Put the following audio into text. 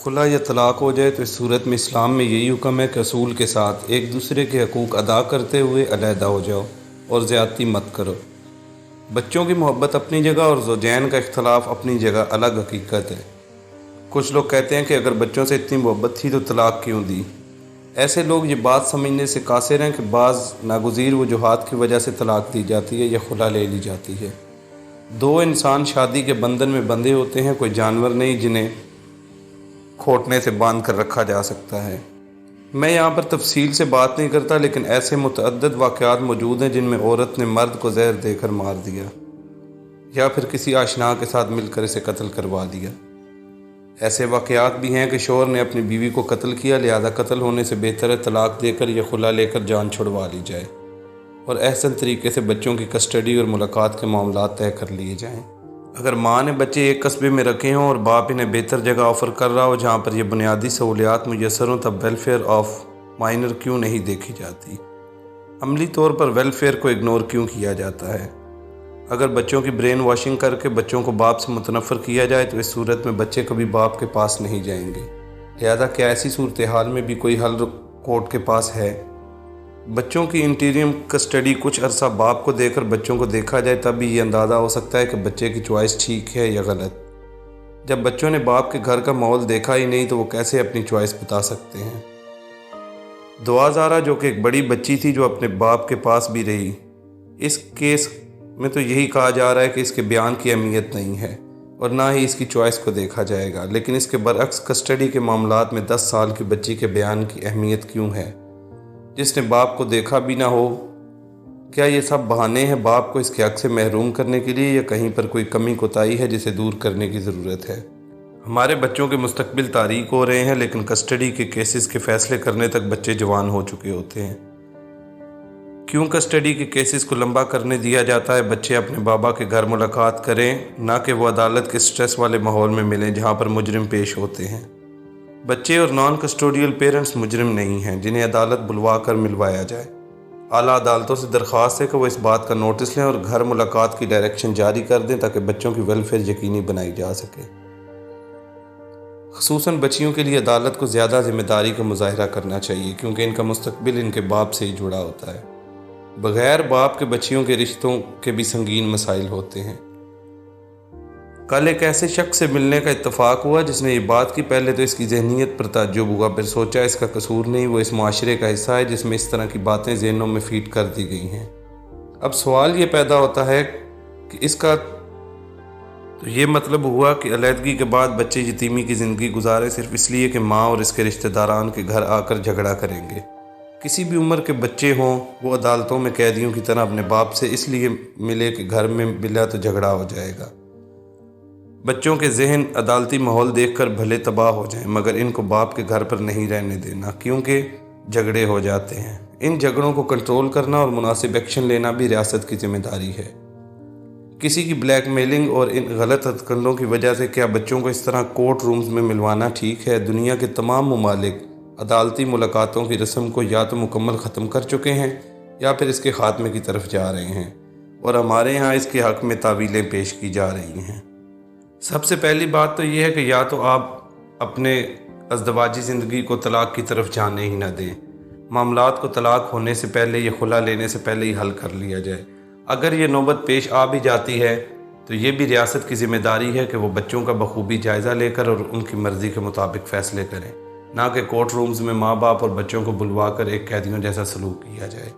खुला या तलाक हो जाए तो इस सूरत में इस्लाम में यही हुक्म है कि असूल के साथ एक दूसरे के हकूक़ अदा करते हुए अलहदा हो जाओ और ज़्यादती मत करो। बच्चों की मोहब्बत अपनी जगह और ज़ौजैन का इख्तलाफ अपनी जगह अलग हकीकत है। कुछ लोग कहते हैं कि अगर बच्चों से इतनी मोहब्बत थी तो तलाक क्यों दी। ऐसे लोग ये बात समझने से कासिर हैं कि बाज़ नागुज़ीर वजूहात की वजह से तलाक दी जाती है या खुला ले ली जाती है। दो इंसान शादी के बंधन में बंधे होते हैं, कोई जानवर नहीं जिन्हें खोटने से बांध कर रखा जा सकता है। मैं यहाँ पर तफसील से बात नहीं करता, लेकिन ऐसे मुतअद्दिद वाक़यात मौजूद हैं जिनमें औरत ने मर्द को जहर देकर मार दिया या फिर किसी आशना के साथ मिलकर इसे कत्ल करवा दिया। ऐसे वाक़यात भी हैं कि शौहर ने अपनी बीवी को कत्ल किया, लिहाजा कत्ल होने से बेहतर है तलाक देकर या खुला लेकर जान छुड़वा ली जाए और अहसन तरीके से बच्चों की कस्टडी और मुलाकात के मामला तय कर लिए जाएँ। अगर माँ ने बच्चे एक कस्बे में रखे हों और बाप इन्हें बेहतर जगह ऑफ़र कर रहा हो जहाँ पर यह बुनियादी सहूलियात मुयस्सर हों, तब वेलफेयर ऑफ माइनर क्यों नहीं देखी जाती। अमली तौर पर वेलफेयर को इग्नोर क्यों किया जाता है। अगर बच्चों की ब्रेन वॉशिंग करके बच्चों को बाप से मुतनफ़र किया जाए तो इस सूरत में बच्चे कभी बाप के पास नहीं जाएंगे। लिहाजा क्या ऐसी सूरत हाल में भी कोई हल कोर्ट के पास है। बच्चों की इंटीरियम कस्टडी कुछ अरसा बाप को देकर बच्चों को देखा जाए, तब भी ये अंदाज़ा हो सकता है कि बच्चे की चॉइस ठीक है या गलत। जब बच्चों ने बाप के घर का माहौल देखा ही नहीं तो वो कैसे अपनी चॉइस बता सकते हैं। दुआ ज़ारा जो कि एक बड़ी बच्ची थी जो अपने बाप के पास भी रही, इस केस में तो यही कहा जा रहा है कि इसके बयान की अहमियत नहीं है और ना ही इसकी चॉइस को देखा जाएगा। लेकिन इसके बरअक्स कस्टडी के मामलात में 10 साल की बच्ची के बयान की अहमियत क्यों है, जिसने बाप को देखा भी ना हो। क्या ये सब बहाने हैं बाप को इसके हक से महरूम करने के लिए, या कहीं पर कोई कमी कोताही है जिसे दूर करने की ज़रूरत है। हमारे बच्चों के मुस्तकबिल तारीक हो रहे हैं, लेकिन कस्टडी के केसेस के फ़ैसले करने तक बच्चे जवान हो चुके होते हैं। क्यों कस्टडी के केसेस को लंबा करने दिया जाता है। बच्चे अपने बाबा के घर मुलाकात करें, ना कि वो अदालत के स्ट्रेस वाले माहौल में मिलें जहाँ पर मुजरिम पेश होते हैं। बच्चे और नॉन कस्टोडियल पेरेंट्स मुजरिम नहीं हैं जिन्हें अदालत बुलवा कर मिलवाया जाए। आला अदालतों से दरख्वास्त है कि वो इस बात का नोटिस लें और घर मुलाकात की डायरेक्शन जारी कर दें ताकि बच्चों की वेलफेयर यकीनी बनाई जा सके। ख़ुसूसन बच्चियों के लिए अदालत को ज़्यादा ज़िम्मेदारी का मुज़ाहिरा करना चाहिए, क्योंकि इनका मुस्तकबिल इनके बाप से ही जुड़ा होता है। बग़ैर बाप के बच्चियों के रिश्तों के भी संगीन मसाइल होते हैं। कल एक ऐसे शख्स से मिलने का इत्तफाक हुआ जिसने ये बात की, पहले तो इसकी ज़हनीत पर ताज्जुब हुआ, फिर सोचा इसका कसूर नहीं, वो इस माशरे का हिस्सा है जिसमें इस तरह की बातें ज़हनों में फीड कर दी गई हैं। अब सवाल ये पैदा होता है कि इसका तो ये मतलब हुआ कि अलहदगी के बाद बच्चे यतीमी की ज़िंदगी गुजारे सिर्फ इसलिए कि माँ और इसके रिश्तेदारान के घर आकर झगड़ा करेंगे। किसी भी उम्र के बच्चे हों, वो अदालतों में कैदियों की तरह अपने बाप से इसलिए मिले कि घर में मिला तो झगड़ा हो जाएगा। बच्चों के जहन अदालती माहौल देखकर भले तबाह हो जाएं, मगर इनको बाप के घर पर नहीं रहने देना, क्योंकि झगड़े हो जाते हैं। इन झगड़ों को कंट्रोल करना और मुनासिब एक्शन लेना भी रियासत की जिम्मेदारी है। किसी की ब्लैकमेलिंग और इन गलत हथकंडों की वजह से क्या बच्चों को इस तरह कोर्ट रूम्स में मिलवाना ठीक है। दुनिया के तमाम ममालिक अदालती मुलाकातों की रस्म को या तो मुकम्मल ख़त्म कर चुके हैं या फिर इसके ख़ात्मे की तरफ जा रहे हैं, और हमारे यहाँ इसके हक़ में तावीलें पेश की जा रही हैं। सबसे पहली बात तो ये है कि या तो आप अपने अज़दवाजी ज़िंदगी को तलाक की तरफ जाने ही ना दें। मामलात को तलाक होने से पहले या खुला लेने से पहले ही हल कर लिया जाए। अगर ये नौबत पेश आ भी जाती है तो ये भी रियासत की ज़िम्मेदारी है कि वो बच्चों का बखूबी जायज़ा लेकर और उनकी मर्ज़ी के मुताबिक फ़ैसले करें, ना कि कोर्ट रूम्स में माँ बाप और बच्चों को बुलवा कर एक कैदियों जैसा सलूक किया जाए।